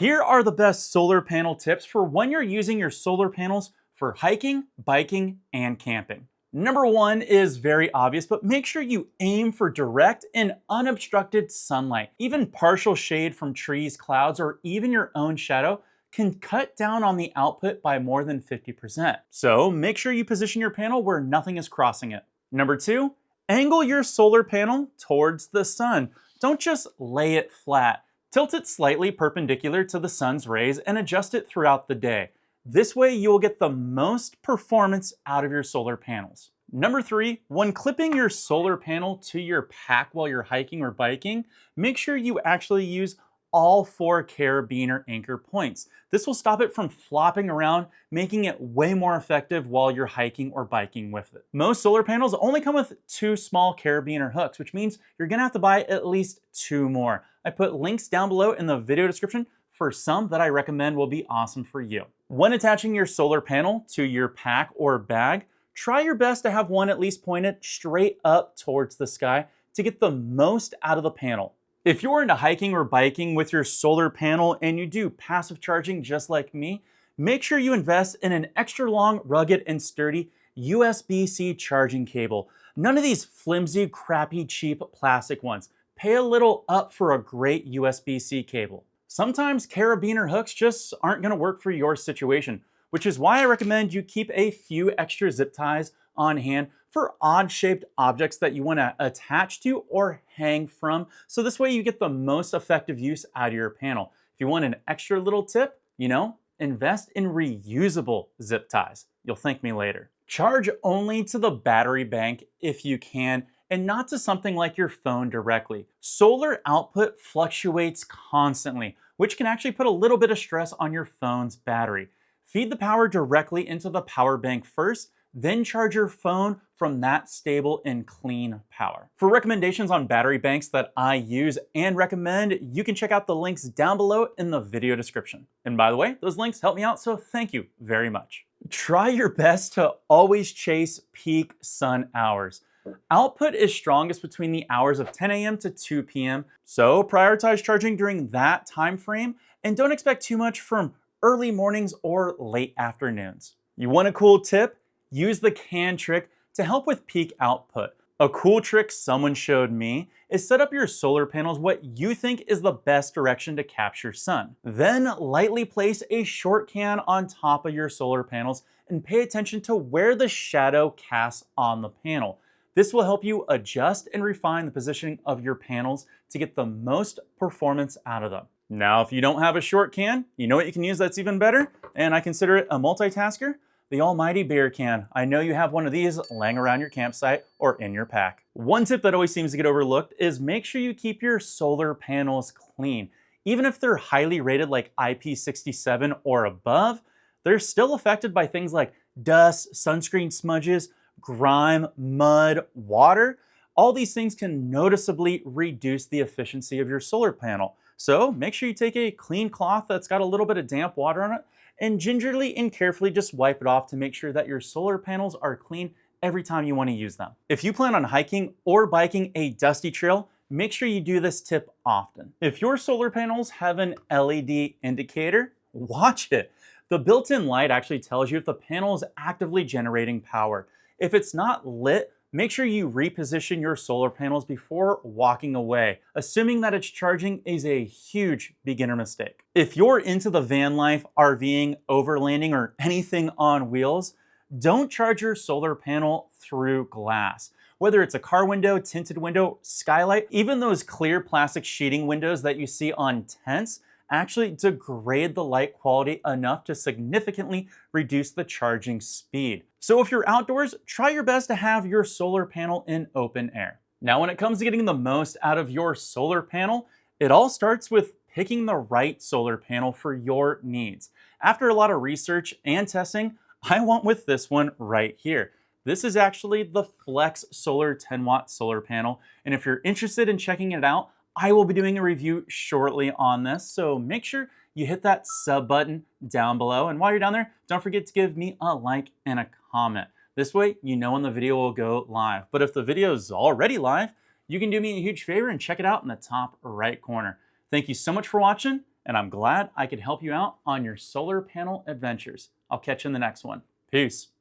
Here are the best solar panel tips for when you're using your solar panels for hiking, biking, and camping. Number one is very obvious, but make sure you aim for direct and unobstructed sunlight. Even partial shade from trees, clouds, or even your own shadow can cut down on the output by more than 50%. So make sure you position your panel where nothing is crossing it. Number two, angle your solar panel towards the sun. Don't just lay it flat. Tilt it slightly perpendicular to the sun's rays and adjust it throughout the day. This way you will get the most performance out of your solar panels. Number three, when clipping your solar panel to your pack while you're hiking or biking, make sure you actually use all 4 carabiner anchor points. This will stop it from flopping around, making it way more effective while you're hiking or biking with it. Most solar panels only come with 2 small carabiner hooks, which means you're gonna have to buy at least 2 more. I put links down below in the video description for some that I recommend will be awesome for you. When attaching your solar panel to your pack or bag, try your best to have one at least pointed straight up towards the sky to get the most out of the panel. If you're into hiking or biking with your solar panel and you do passive charging just like me, make sure you invest in an extra long, rugged, and sturdy USB-C charging cable. None of these flimsy, crappy, cheap plastic ones. Pay a little up for a great USB-C cable. Sometimes carabiner hooks just aren't gonna work for your situation, which is why I recommend you keep a few extra zip ties on hand for odd-shaped objects that you want to attach to or hang from, so this way you get the most effective use out of your panel. If you want an extra little tip, invest in reusable zip ties. You'll thank me later. Charge only to the battery bank if you can, and not to something like your phone directly. Solar output fluctuates constantly, which can actually put a little bit of stress on your phone's battery. Feed the power directly into the power bank first, then charge your phone from that stable and clean power. For recommendations on battery banks that I use and recommend, you can check out the links down below in the video description. And by the way, those links help me out, so thank you very much. Try your best to always chase peak sun hours. Output is strongest between the hours of 10 a.m. to 2 p.m., so prioritize charging during that time frame and don't expect too much from early mornings or late afternoons. You want a cool tip? Use the can trick to help with peak output. A cool trick someone showed me is set up your solar panels what you think is the best direction to capture sun. Then lightly place a short can on top of your solar panels and pay attention to where the shadow casts on the panel. This will help you adjust and refine the positioning of your panels to get the most performance out of them. Now, if you don't have a short can, you know what you can use that's even better, and I consider it a multitasker? The almighty beer can. I know you have one of these laying around your campsite or in your pack. One tip that always seems to get overlooked is make sure you keep your solar panels clean. Even if they're highly rated like IP67 or above, they're still affected by things like dust, sunscreen smudges, grime, mud, water. All these things can noticeably reduce the efficiency of your solar panel. So make sure you take a clean cloth that's got a little bit of damp water on it and gingerly and carefully just wipe it off to make sure that your solar panels are clean every time you want to use them. If you plan on hiking or biking a dusty trail, make sure you do this tip often. If your solar panels have an LED indicator, watch it. The built-in light actually tells you if the panel is actively generating power. If it's not lit, make sure you reposition your solar panels before walking away. Assuming that it's charging is a huge beginner mistake. If you're into the van life, RVing, overlanding, or anything on wheels, don't charge your solar panel through glass. Whether it's a car window, tinted window, skylight, even those clear plastic sheeting windows that you see on tents actually degrade the light quality enough to significantly reduce the charging speed. So if you're outdoors, try your best to have your solar panel in open air. Now, when it comes to getting the most out of your solar panel, it all starts with picking the right solar panel for your needs. After a lot of research and testing, I went with this one right here. This is actually the Flex Solar 10-watt solar panel, and if you're interested in checking it out, I will be doing a review shortly on this, so make sure you hit that sub button down below. And while you're down there, don't forget to give me a like and a comment. This way, you know when the video will go live. But if the video is already live, you can do me a huge favor and check it out in the top right corner. Thank you so much for watching, and I'm glad I could help you out on your solar panel adventures. I'll catch you in the next one. Peace.